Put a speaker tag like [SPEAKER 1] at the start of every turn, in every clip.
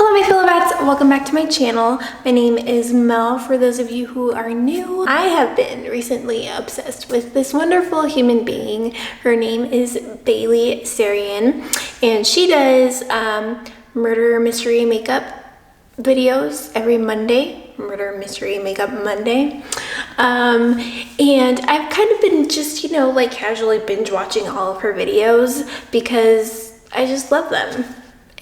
[SPEAKER 1] Hello my fellow bats, welcome back to my channel. My name is Mel. For those of you who are new, I have been recently obsessed with this wonderful human being. Her name is Bailey Sarian, and she does murder mystery makeup videos every Monday. Murder mystery makeup Monday. And I've kind of been just, like casually binge watching all of her videos because I just love them.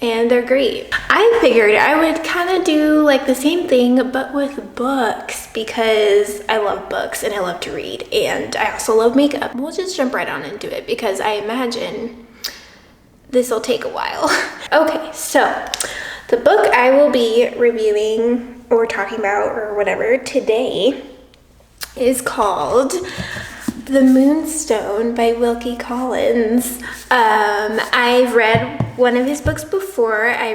[SPEAKER 1] And they're great. I figured I would kind of do like the same thing but with books because I love books and I love to read and I also love makeup. We'll just jump right on into it because I imagine this will take a while. Okay, so the book I will be reviewing or talking about or whatever today is called The Moonstone by Wilkie Collins. I've read one of his books before. I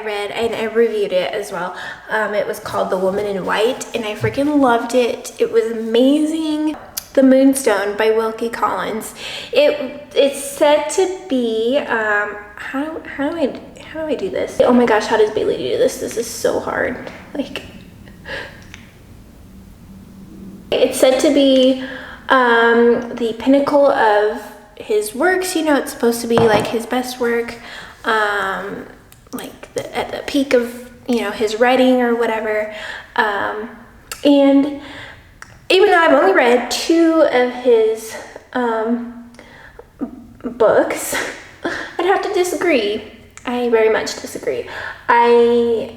[SPEAKER 1] reviewed it as well. It was called The Woman in White, and I freaking loved it. It was amazing. The Moonstone by Wilkie Collins. It's said to be how do I do this? Oh my gosh, how does Bailey do this? This is so hard. Like, it's said to be the pinnacle of his works. It's supposed to be like his best work, like at the peak of his writing or whatever. And even though I've only read 2 of his books, I'd have to disagree. I very much disagree. I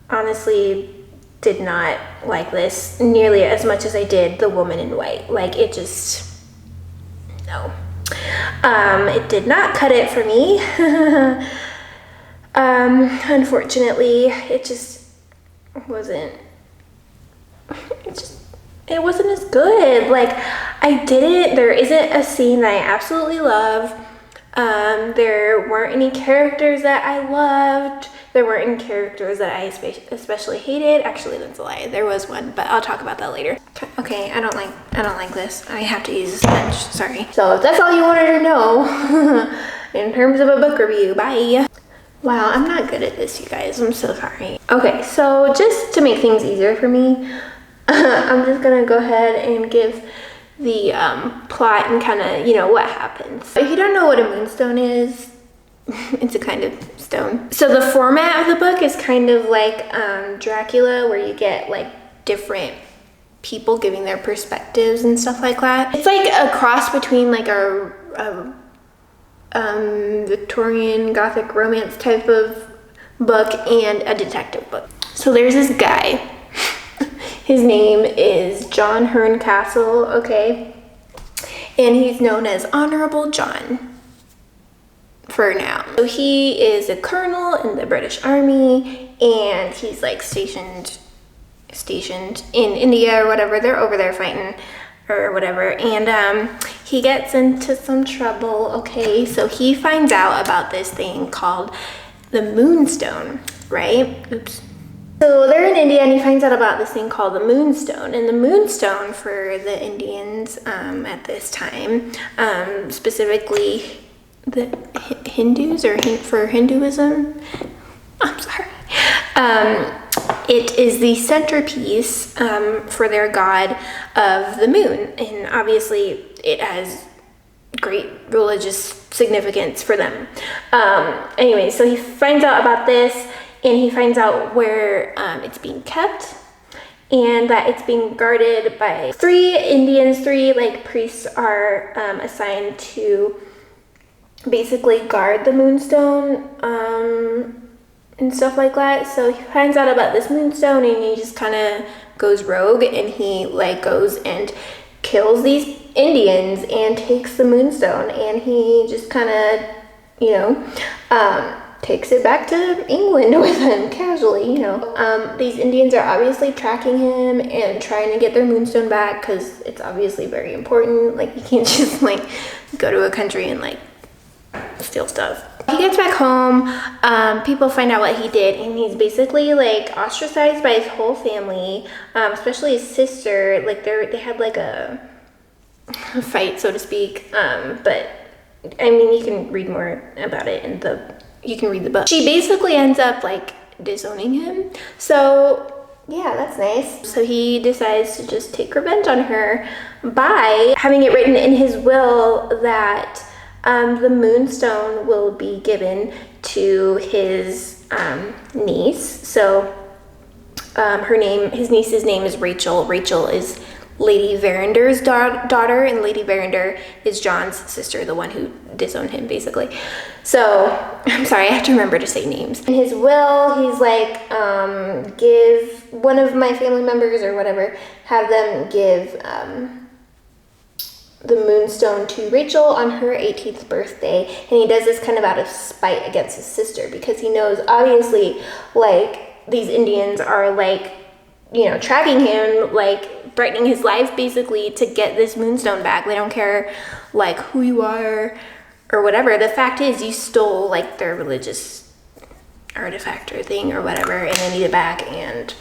[SPEAKER 1] honestly did not like this nearly as much as I did The Woman in White. Like, it just, no. It did not cut it for me. Unfortunately, it just wasn't, it wasn't as good. Like, there isn't a scene that I absolutely love. There weren't any characters that I loved. There weren't any characters that I especially hated. Actually, that's a lie. There was one, but I'll talk about that later. Okay, I don't like this. I have to use a sponge, sorry. So if that's all you wanted to know in terms of a book review, bye. Wow, I'm not good at this, you guys. I'm so sorry. Okay, so just to make things easier for me, I'm just gonna go ahead and give the plot and kind of, what happens. If you don't know what a moonstone is, it's a kind of stone. So the format of the book is kind of like Dracula, where you get like different people giving their perspectives and stuff like that. It's like a cross between like a Victorian Gothic romance type of book and a detective book. So there's this guy. His name is John Herncastle, okay? And he's known as Honorable John for now. So he is a colonel in the British Army, and he's like stationed in India or whatever. They're over there fighting or whatever, and he gets into some trouble, okay? So he finds out about this thing called the Moonstone, right? Oops. So they're in India, and he finds out about this thing called the Moonstone. And the Moonstone for the Indians at this time, specifically the Hindus, or for Hinduism, I'm sorry. It is the centerpiece for their god of the moon, and obviously it has great religious significance for them. Anyway, so he finds out about this, and he finds out where it's being kept, and that it's being guarded by 3 Indians. 3 like priests are assigned to basically guard the Moonstone and stuff like that. So he finds out about this Moonstone, and he just kind of goes rogue, and he like goes and kills these Indians and takes the Moonstone, and he just kind of takes it back to England with him casually, These Indians are obviously tracking him and trying to get their Moonstone back because it's obviously very important. Like, you can't just like go to a country and like steal stuff. He gets back home, people find out what he did, and he's basically like ostracized by his whole family, especially his sister. Like, they had like a fight, so to speak, but I mean, you can read more about it in you can read the book. She basically ends up like disowning him. So yeah, that's nice. So he decides to just take revenge on her by having it written in his will that the Moonstone will be given to his niece. So his niece's name is Rachel. Rachel is Lady Verander's daughter, and Lady Verender is John's sister, the one who disowned him, basically. So, I'm sorry, I have to remember to say names. In his will, he's like, give one of my family members or whatever, have them give the Moonstone to Rachel on her 18th birthday. And he does this kind of out of spite against his sister, because he knows, obviously, like, these Indians are, like, you know, tracking him, like, threatening his life, basically, to get this Moonstone back. They don't care, like, who you are or whatever. The fact is, you stole, like, their religious artifact or thing or whatever, and they need it back, and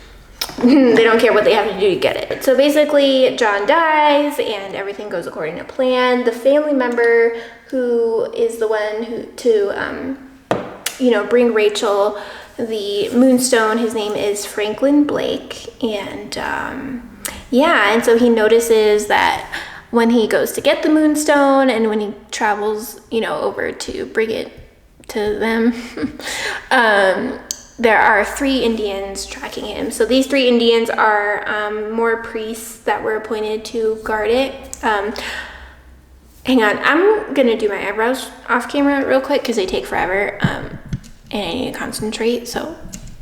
[SPEAKER 1] they don't care what they have to do to get it. So basically, John dies, and everything goes according to plan. The family member who is the one who you know, bring Rachel the Moonstone, his name is Franklin Blake, and yeah, and so he notices that when he goes to get the Moonstone and when he travels, you know, over to bring it to them, there are 3 Indians tracking him. So these 3 Indians are more priests that were appointed to guard it. Hang on, I'm gonna do my eyebrows off camera real quick because they take forever, and I need to concentrate, so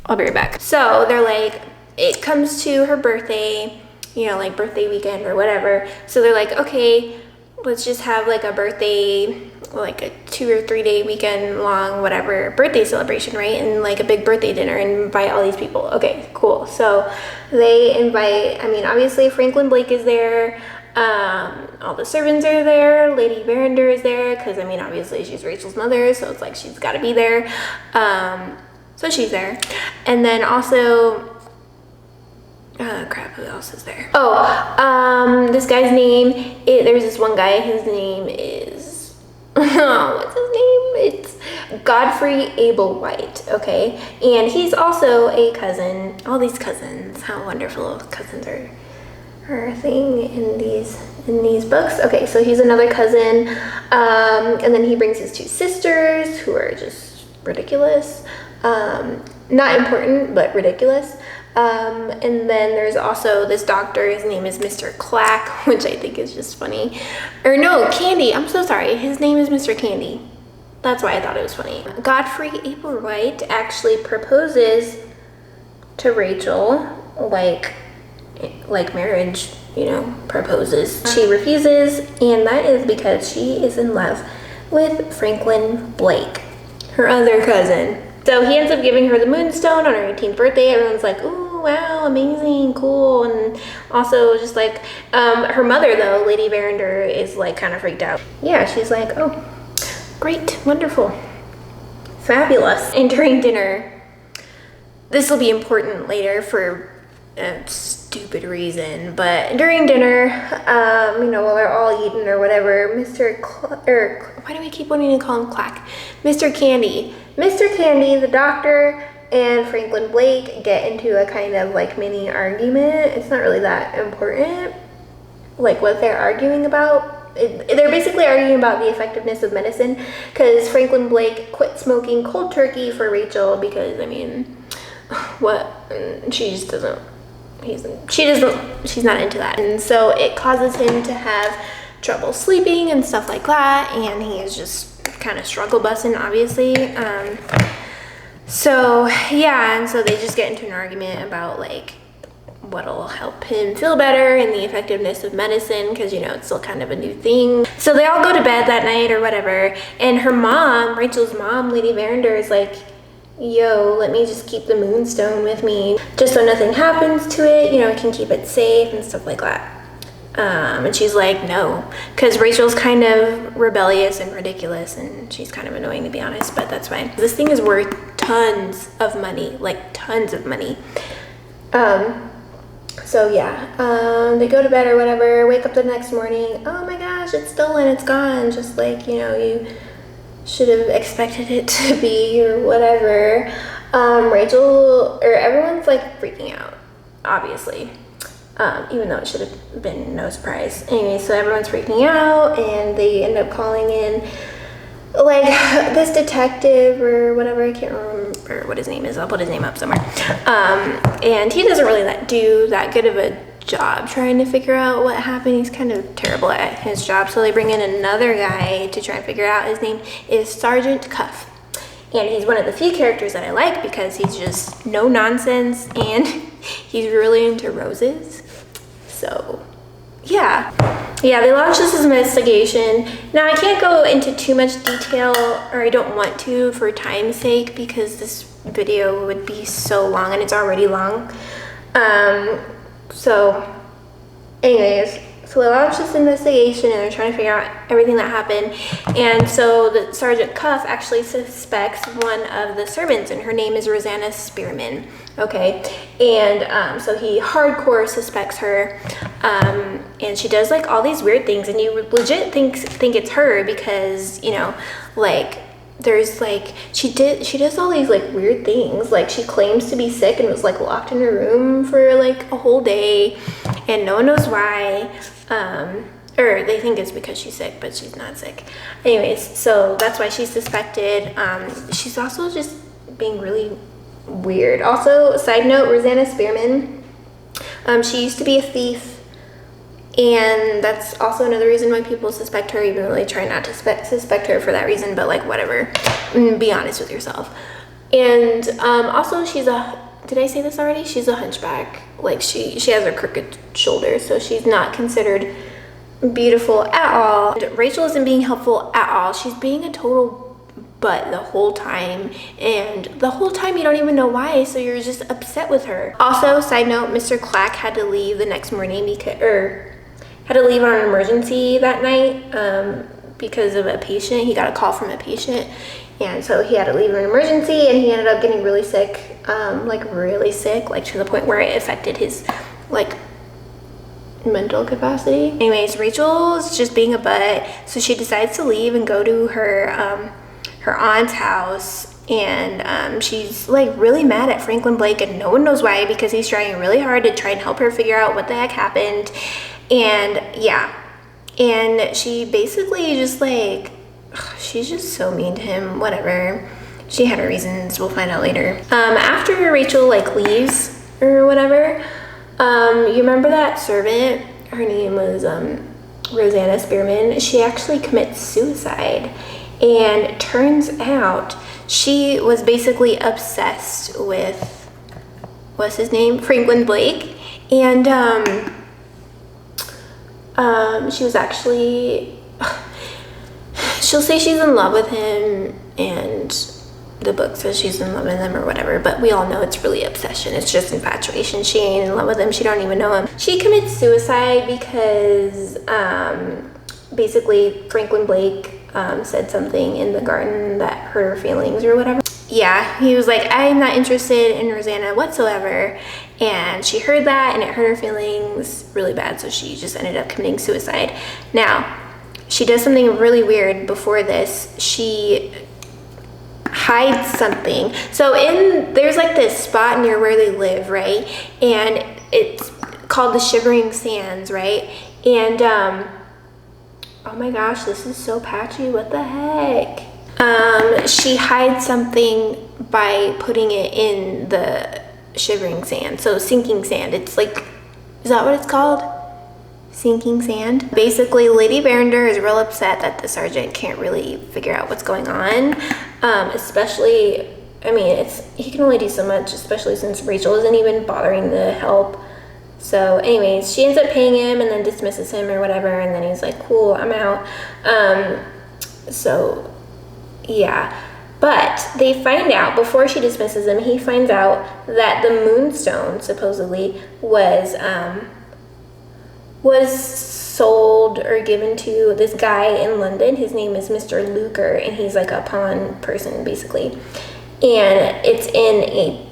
[SPEAKER 1] I'll be right back. So they're like, it comes to her birthday, you know, like birthday weekend or whatever. So they're like, okay, let's just have like a birthday, like a 2 or 3 day weekend long, whatever, birthday celebration, right? And like a big birthday dinner and invite all these people. Okay, cool. So they invite, I mean, obviously Franklin Blake is there. All the servants are there. Lady Verender is there because, I mean, obviously she's Rachel's mother, so it's like she's got to be there. So she's there. And then also, crap, who else is there? Oh, this guy's name, there's this one guy, his name is, what's his name? It's Godfrey Ablewhite, okay? And he's also a cousin. All these cousins, how wonderful cousins are a thing in these books. Okay, so he's another cousin, and then he brings his 2 sisters who are just ridiculous. Not important, but ridiculous. And then there's also this doctor, his name is Mr. Clack, which I think is just funny. Or no, Candy, I'm so sorry, his name is Mr. Candy. That's why I thought it was funny. Godfrey Ablewhite actually proposes to Rachel, like marriage, you know, proposes. She refuses, and that is because she is in love with Franklin Blake, her other cousin. So he ends up giving her the Moonstone on her 18th birthday. Everyone's like, ooh, wow, amazing, cool. And also just like, her mother though, Lady Verender, is like kind of freaked out. Yeah, she's like, oh, great, wonderful, fabulous. And during dinner, this will be important later for a stupid reason, but during dinner, you know, while they're all eating or whatever, why do we keep wanting to call him Clack? Mr. Candy, the doctor and Franklin Blake get into a kind of like mini argument. It's not really that important, like what they're arguing about. They're basically arguing about the effectiveness of medicine, because Franklin Blake quit smoking cold turkey for Rachel because, I mean, what, she's not into that, and so it causes him to have trouble sleeping and stuff like that, and he is just kind of struggle busting, obviously. So yeah, and so they just get into an argument about like what'll help him feel better and the effectiveness of medicine, because, you know, it's still kind of a new thing. So they all go to bed that night or whatever, and her mom, Rachel's mom, Lady Verender, is like, yo, let me just keep the Moonstone with me just so nothing happens to it, you know, I can keep it safe and stuff like that. And she's like, no, because Rachel's kind of rebellious and ridiculous, and she's kind of annoying, to be honest, but that's fine. This thing is worth tons of money, like tons of money. So yeah, they go to bed or whatever, wake up the next morning, oh my gosh, it's stolen, it's gone, just like, you know, you should have expected it to be or whatever. Rachel, or everyone's like freaking out, obviously. Even though it should have been no surprise. Anyway, so everyone's freaking out and they end up calling in like this detective or whatever, I can't remember what his name is. I'll put his name up somewhere. And he doesn't really do that good of a job trying to figure out what happened. He's kind of terrible at his job. So they bring in another guy to try and figure it out. His name is Sergeant Cuff. And he's one of the few characters that I like because he's just no nonsense and he's really into roses. So yeah, they launched this investigation. Now I can't go into too much detail, or I don't want to for time's sake, because this video would be so long and it's already long. So anyways, so they launched this investigation and they're trying to figure out everything that happened. And so the Sergeant Cuff actually suspects one of the servants, and her name is Rosanna Spearman. Okay, and so he hardcore suspects her, and she does like all these weird things, and you would legit think it's her because, you know, like there's like she does all these like weird things. Like she claims to be sick and was like locked in her room for like a whole day, and no one knows why. Or they think it's because she's sick, but she's not sick. Anyways, so that's why she's suspected. She's also just being really weird. Also, side note, Rosanna Spearman, she used to be a thief, and that's also another reason why people suspect her, even though they try not to suspect her for that reason, but like whatever, be honest with yourself. And also she's did I say this already? She's a hunchback. Like she has a crooked shoulder, so she's not considered beautiful at all. And Rachel isn't being helpful at all. She's being a total butt the whole time, and the whole time you don't even know why, so you're just upset with her. Also, side note, Mr. Clack had to leave the next morning had to leave on an emergency that night because of a patient. He got a call from a patient, and so he had to leave an emergency, and he ended up getting really sick, like really sick, like to the point where it affected his like mental capacity. Anyways, Rachel's just being a butt, so she decides to leave and go to her aunt's house, and she's like really mad at Franklin Blake, and no one knows why, because he's trying really hard to try and help her figure out what the heck happened. And yeah, and she basically just like, she's just so mean to him. Whatever, she had her reasons, we'll find out later. After Rachel like leaves or whatever, you remember that servant, her name was Rosanna Spearman. She actually commits suicide. And it turns out she was basically obsessed with, what's his name? Franklin Blake. And she was actually, she'll say she's in love with him, and the book says she's in love with him or whatever, but we all know it's really obsession. It's just infatuation. She ain't in love with him. She don't even know him. She commits suicide because basically Franklin Blake said something in the garden that hurt her feelings or whatever. Yeah, he was like, I'm not interested in Rosanna whatsoever, and she heard that and it hurt her feelings really bad, so she just ended up committing suicide. Now, she does something really weird before this. She hides something. So there's like this spot near where they live, right? And it's called the Shivering Sands, right? And oh my gosh, this is so patchy, what the heck? She hides something by putting it in the Shivering Sand, so sinking sand. It's like, is that what it's called? Sinking sand. Basically, Lady Verinder is real upset that the sergeant can't really figure out what's going on, especially, I mean, he can only do so much, especially since Rachel isn't even bothering to help. So anyways, she ends up paying him and then dismisses him or whatever, and then he's like, cool, I'm out. So yeah, but they find out, before she dismisses him, he finds out that the Moonstone supposedly was sold or given to this guy in London. His name is Mr. Luker, and he's like a pawn person basically, and it's in a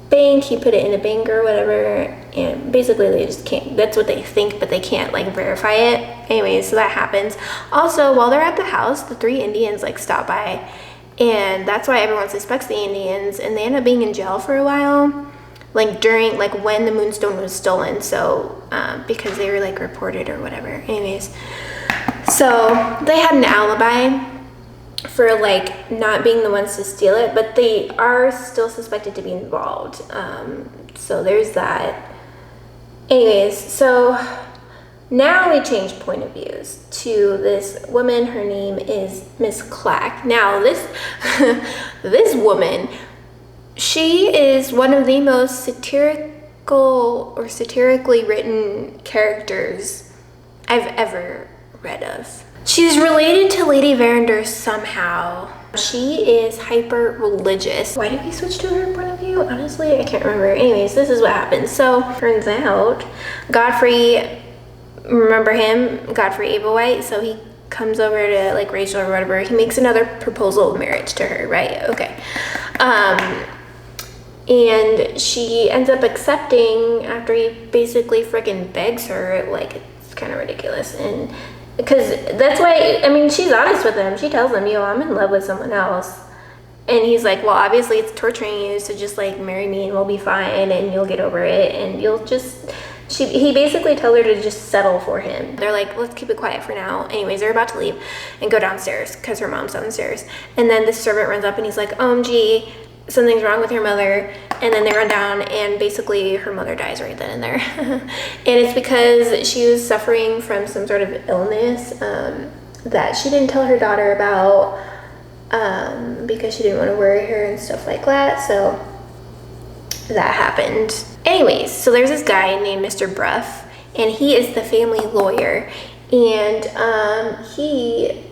[SPEAKER 1] bank. He put it in a bank or whatever, and basically they just can't, that's what they think, but they can't like verify it. Anyways, so that happens. Also, while they're at the house, the three Indians like stop by, and that's why everyone suspects the Indians, and they end up being in jail for a while, like during, like when the Moonstone was stolen, so because they were like reported or whatever. Anyways, so they had an alibi for like not being the ones to steal it, but they are still suspected to be involved. So there's that. Anyways, so now we change point of views to this woman. Her name is Miss Clack. Now this this woman, she is one of the most satirical or satirically written characters I've ever read of. She's related to Lady Verinder somehow. She is hyper religious. Why did we switch to her point of view? Honestly, I can't remember. Anyways, this is what happens. So turns out Godfrey, remember him, Godfrey Ablewhite, so he comes over to like Rachel or whatever. He makes another proposal of marriage to her, right? Okay. And she ends up accepting after he basically freaking begs her. Like, it's kind of ridiculous. And because that's why, I mean, she's honest with him. She tells him, yo, I'm in love with someone else. And he's like, well, obviously it's torturing you, so just like marry me and we'll be fine and you'll get over it and you'll just, he basically tells her to just settle for him. They're like, let's keep it quiet for now. Anyways, they're about to leave and go downstairs because her mom's downstairs. And then the servant runs up and he's like, OMG, something's wrong with her mother. And then they run down and basically her mother dies right then and there. And it's because she was suffering from some sort of illness that she didn't tell her daughter about because she didn't want to worry her and stuff like that. So that happened. Anyways, so there's this guy named Mr. Brough, and he is the family lawyer. And he,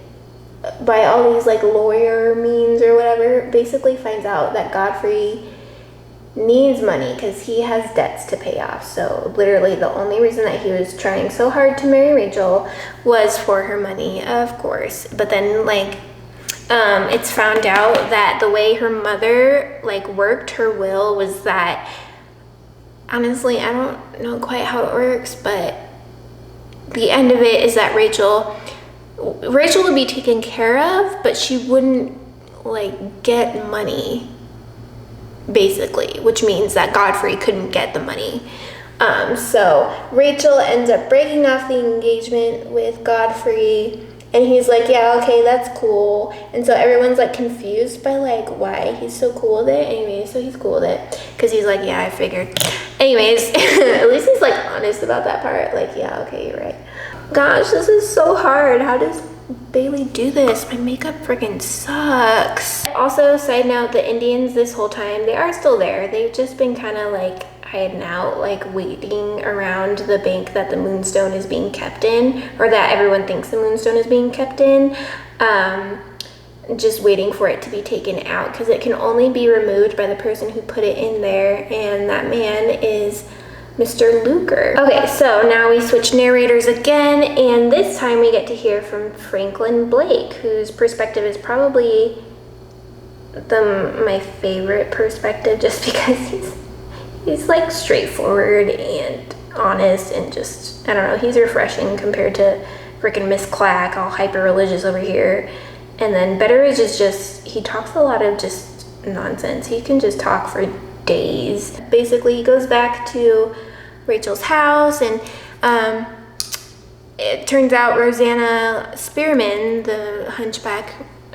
[SPEAKER 1] by all these like lawyer means or whatever, basically finds out that Godfrey needs money because he has debts to pay off. So literally the only reason that he was trying so hard to marry Rachel was for her money, of course. But then like it's found out that the way her mother like worked her will was that, honestly, I don't know quite how it works, but the end of it is that Rachel would be taken care of, but she wouldn't like get money, basically, which means that Godfrey couldn't get the money. So Rachel ends up breaking off the engagement with Godfrey, and he's like, yeah, okay, that's cool. And so everyone's like confused by like why he's so cool with it. Anyway, so he's cool with it because he's like, yeah, I figured. Anyways, at least he's like honest about that part. Like, yeah, okay, you're right. Gosh, this is so hard. How does Bailey do this? My makeup freaking sucks. Also, side note, the Indians this whole time, they are still there. They've just been kind of like hiding out, like waiting around the bank that the Moonstone is being kept in, or that everyone thinks the Moonstone is being kept in, just waiting for it to be taken out because it can only be removed by the person who put it in there, and that man is Mr. Luker. Okay, so now we switch narrators again, and this time we get to hear from Franklin Blake, whose perspective is probably my favorite perspective, just because he's like straightforward and honest and just, I don't know, he's refreshing compared to freaking Miss Clack, all hyper religious over here. And then Betteridge is just, he talks a lot of just nonsense. He can just talk for days. Basically, he goes back to Rachel's house, and it turns out Rosanna Spearman, the hunchback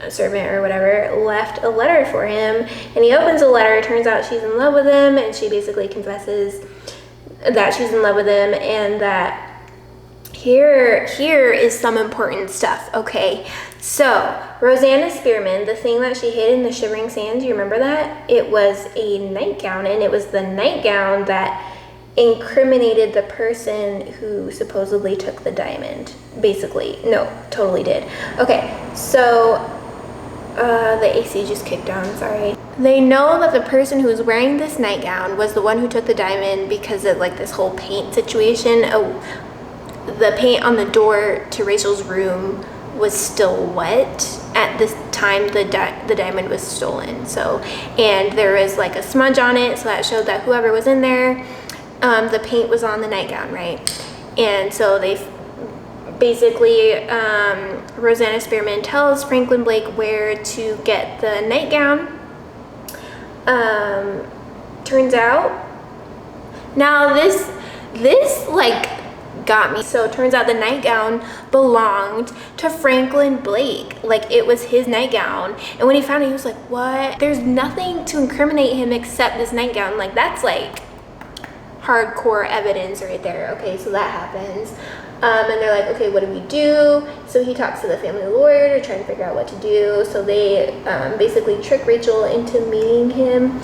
[SPEAKER 1] servant or whatever, left a letter for him, and he opens the letter. It turns out she's in love with him, and she basically confesses that she's in love with him, and that here is some important stuff. Okay, so Rosanna Spearman, the thing that she hid in the Shivering Sands, you remember that? It was a nightgown, and it was the nightgown that incriminated the person who supposedly took the diamond. Basically, no, totally did. Okay, so the AC just kicked on, sorry. They know that the person who was wearing this nightgown was the one who took the diamond because of like this whole paint situation. The paint on the door to Rachel's room was still wet at this time the diamond was stolen. So, and there was like a smudge on it, so that showed that whoever was in there, the paint was on the nightgown, right? And so they basically, Rosanna Spearman tells Franklin Blake where to get the nightgown. Turns out, now this like got me. So it turns out the nightgown belonged to Franklin Blake. Like, it was his nightgown. And when he found it, he was like, what? There's nothing to incriminate him except this nightgown. Like, that's like hardcore evidence right there. Okay, so that happens. And they're like, okay, what do we do? So he talks to the family lawyer to try and figure out what to do. So they basically trick Rachel into meeting him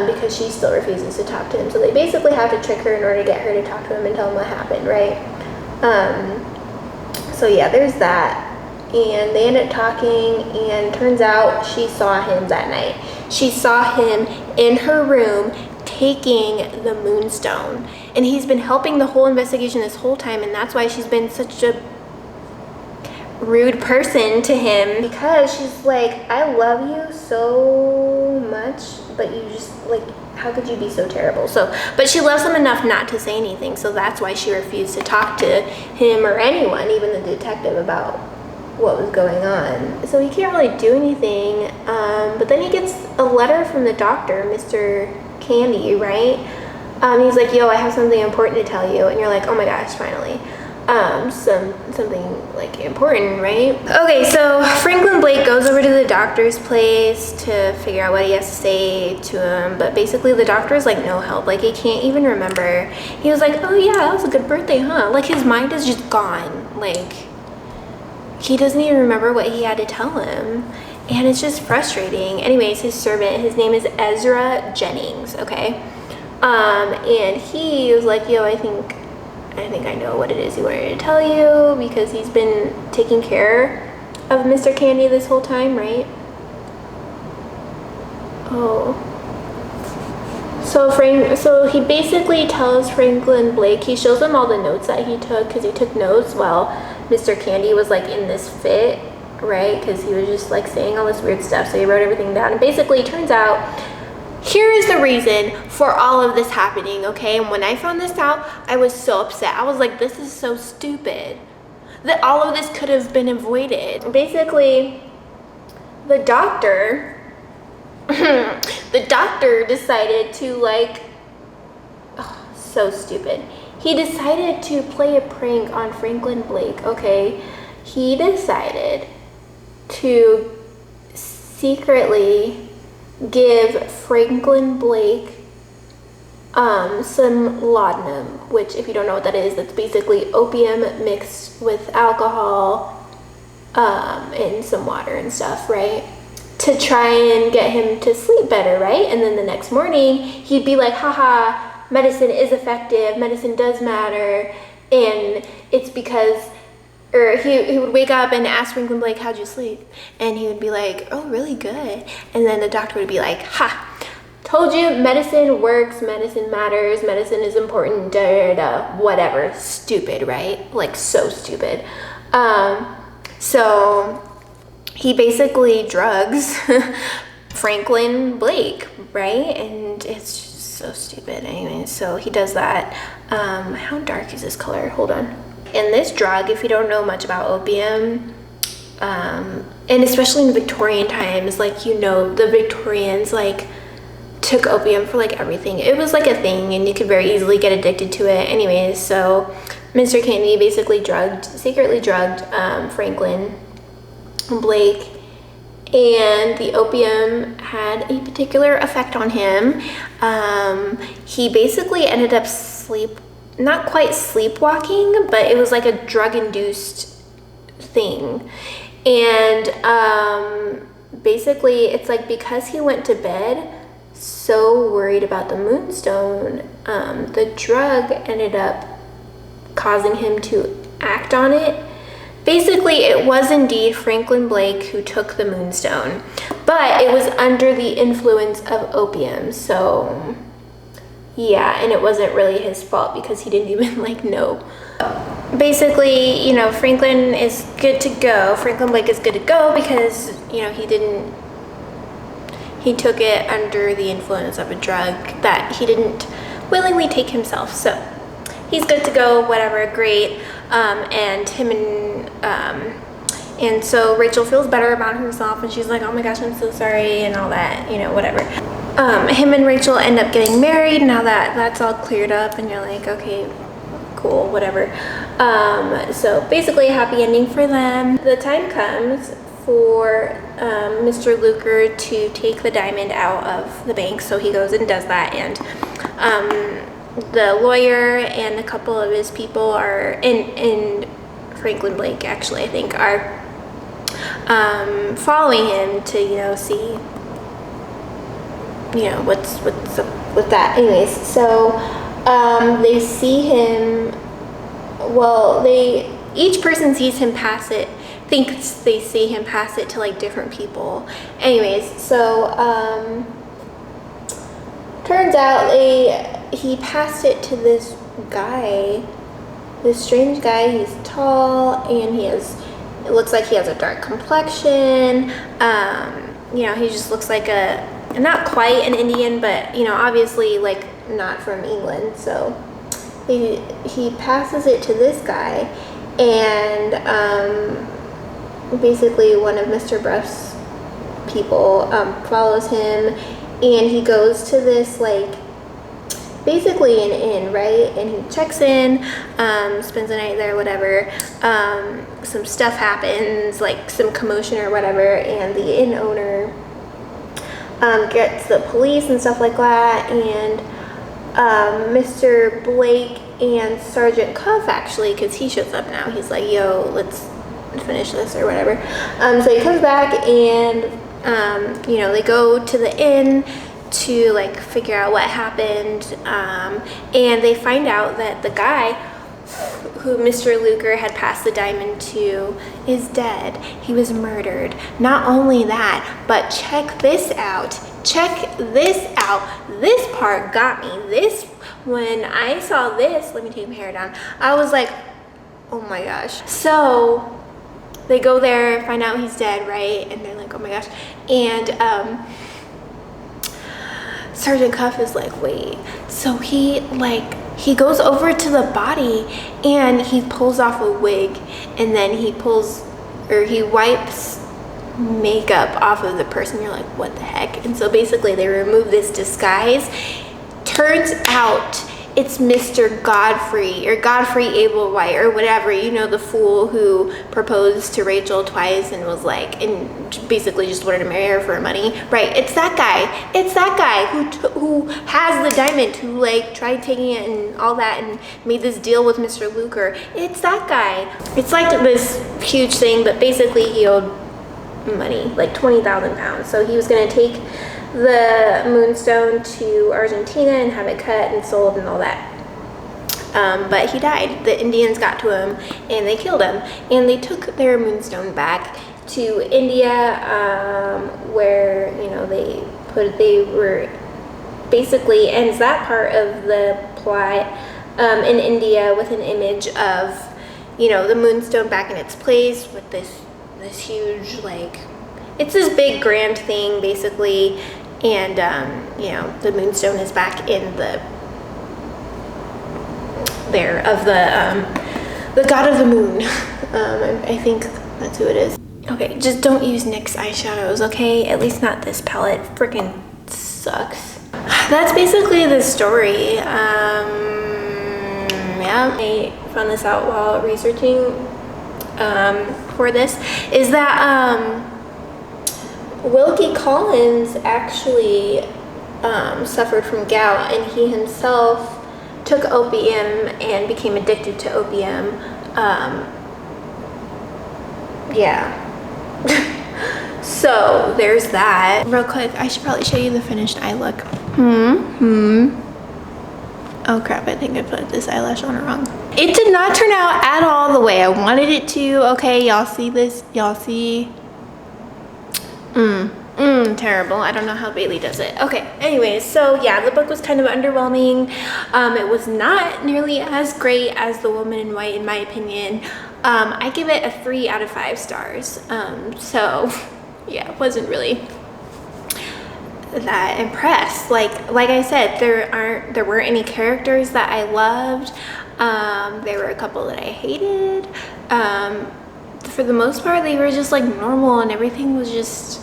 [SPEAKER 1] because she still refuses to talk to him. So they basically have to trick her in order to get her to talk to him and tell him what happened, right? So yeah, there's that. And they end up talking, and turns out she saw him that night. She saw him in her room taking the Moonstone, and he's been helping the whole investigation this whole time, and that's why she's been such a rude person to him, because she's like, I love you so much, but you just, like, how could you be so terrible? So, but she loves him enough not to say anything, so that's why she refused to talk to him or anyone, even the detective, about what was going on. So he can't really do anything, but then he gets a letter from the doctor, Mr. Candy, right? He's like, yo, I have something important to tell you. And you're like, oh my gosh, finally. Something like important, right? Okay, so Franklin Blake goes over to the doctor's place to figure out what he has to say to him, but basically the doctor is like no help. Like, he can't even remember. He was like, oh yeah, that was a good birthday, huh? Like, his mind is just gone. Like, he doesn't even remember what he had to tell him. And it's just frustrating. Anyways, his servant, his name is Ezra Jennings, okay? And he was like, yo, I think I know what it is he wanted to tell you, because he's been taking care of Mr. Candy this whole time, right? Oh. So he basically tells Franklin Blake, he shows him all the notes that he took, because he took notes while Mr. Candy was like in this fit, right? Because he was just like saying all this weird stuff, so he wrote everything down. And basically, it turns out, here is the reason for all of this happening, okay? And when I found this out, I was so upset. I was like, this is so stupid that all of this could have been avoided. Basically, the doctor decided to, like, oh, so stupid. He decided to play a prank on Franklin Blake, okay? He decided to secretly give Franklin Blake some laudanum, which, if you don't know what that is, that's basically opium mixed with alcohol and some water and stuff, right? To try and get him to sleep better, right? And then the next morning, he'd be like, haha, medicine is effective, medicine does matter, and it's because, or he would wake up and ask Franklin Blake, how'd you sleep? And he would be like, oh, really good. And then the doctor would be like, ha, told you, medicine works, medicine matters, medicine is important, da da da, whatever. Stupid, right? Like, so stupid. So he basically drugs Franklin Blake, right? And it's just so stupid. Anyway, so he does that. How dark is this color? Hold on. And this drug, if you don't know much about opium, and especially in the Victorian times, like, you know, the Victorians, like, took opium for, like, everything. It was, like, a thing, and you could very easily get addicted to it. Anyways, so Mr. Candy basically secretly drugged Franklin Blake, and the opium had a particular effect on him. He basically ended up not quite sleepwalking, but it was like a drug-induced thing. And basically, it's like, because he went to bed so worried about the Moonstone, the drug ended up causing him to act on it. Basically, it was indeed Franklin Blake who took the Moonstone, but it was under the influence of opium, so yeah, and it wasn't really his fault because he didn't even, like, know. Basically, you know, Franklin is good to go. Franklin Blake is good to go because, you know, he took it under the influence of a drug that he didn't willingly take himself. So he's good to go, whatever, great. And so Rachel feels better about herself, and she's like, oh my gosh, I'm so sorry, and all that, you know, whatever. Him and Rachel end up getting married now that that's all cleared up, and you're like, okay, cool, whatever. So basically a happy ending for them. The time comes for Mr. Luker to take the diamond out of the bank, so he goes and does that, and the lawyer and a couple of his people are in Franklin Blake, actually, I think, are following him to, you know, see, you know, what's up with that. Anyways, so they see him, well, each person sees him pass it, thinks they see him pass it to like different people. Anyways, so turns out he passed it to this guy, this strange guy. He's tall, and it looks like he has a dark complexion. You know, he just looks like not quite an Indian, but, you know, obviously like not from England. So he passes it to this guy, and basically one of Mr. Brough's people follows him, and he goes to this, like, basically an inn, right? And he checks in, spends the night there, whatever. Some stuff happens, like some commotion or whatever, and the inn owner gets the police and stuff like that, and Mr. Blake and Sergeant Cuff, actually, because he shows up now, he's like, yo, let's finish this or whatever. So he comes back, and you know, they go to the inn to like figure out what happened, and they find out that the guy who Mr. Luker had passed the diamond to is dead. He was murdered. Not only that, but check this out. Check this out. This part got me. When I saw this, let me take my hair down, I was like, oh my gosh. So they go there, find out he's dead, right? And they're like, oh my gosh. And Sergeant Cuff is like, wait. So he goes over to the body, and he pulls off a wig, and then he wipes makeup off of the person. You're like, what the heck? And so basically they remove this disguise. Turns out it's Mr. Godfrey, or Godfrey Ablewhite, or whatever, you know, the fool who proposed to Rachel twice and was like, and basically just wanted to marry her for money, right? It's that guy. It's that guy who has the diamond, who like tried taking it and all that, and made this deal with Mr. Luker. It's that guy. It's like this huge thing, but basically he owed money, like 20,000 pounds. So he was going to take the Moonstone to Argentina and have it cut and sold and all that. But he died. The Indians got to him and they killed him, and they took their Moonstone back to India, where, you know, they were basically, ends that part of the plot in India with an image of, you know, the Moonstone back in its place with this huge, like, it's this big grand thing basically, and you know, the Moonstone is back in the god of the moon. I think that's who it is. Okay, just don't use NYX eyeshadows, okay? At least not this palette. Freaking sucks. That's basically the story. Yeah, I found this out while researching for this, is that Wilkie Collins actually suffered from gout, and he himself took opium and became addicted to opium. Yeah. So there's that. Real quick, I should probably show you the finished eye look. Oh crap, I think I put this eyelash on wrong. It did not turn out at all the way I wanted it to. Okay, y'all see this? Y'all see? Terrible. I don't know how Bailey does it. Okay, anyways, so yeah, the book was kind of underwhelming. It was not nearly as great as The Woman in White, in my opinion. I give it a 3 out of 5 stars. So yeah, wasn't really that impressed. Like I said, there weren't any characters that I loved. There were a couple that I hated. For the most part, they were just like normal and everything was just,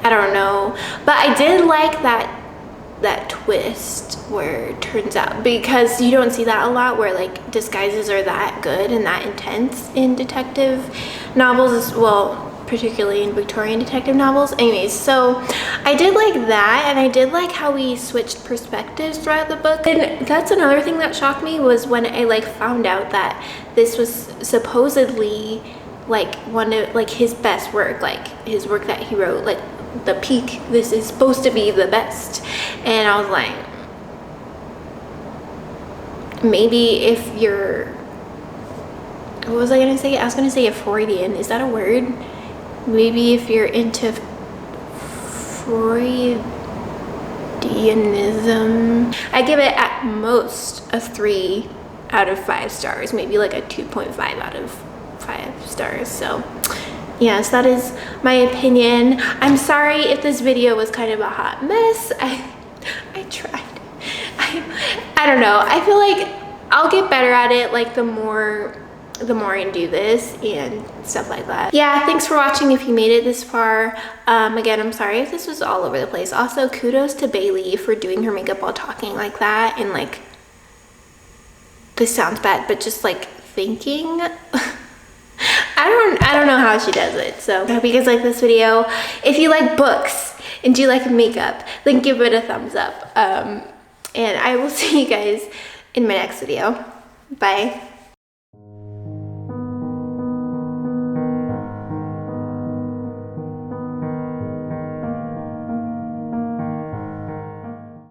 [SPEAKER 1] I don't know. But I did like that twist where it turns out, because you don't see that a lot, where like disguises are that good and that intense in detective novels as well, particularly in Victorian detective novels. Anyways, so I did like that, and I did like how we switched perspectives throughout the book. And that's another thing that shocked me, was when I like found out that this was supposedly like one of like his best work, like his work that he wrote, like the peak, this is supposed to be the best. And I was like, maybe if you're, what was I gonna say? I was gonna say a Freudian, is that a word? Maybe if you're into Freudianism, I give it at most a 3 out of 5 stars, maybe like a 2.5 out of 5 stars. So yes, that is my opinion. I'm sorry if this video was kind of a hot mess. I tried. I don't know. I feel like I'll get better at it, like the more I do this and stuff like that. Yeah, thanks for watching if you made it this far. Again, I'm sorry if this was all over the place. Also, kudos to Bailey for doing her makeup while talking like that, and like, this sounds bad, but just like thinking. I don't know how she does it. So I hope you guys like this video. If you like books and do you like makeup, then give it a thumbs up. And I will see you guys in my next video. Bye.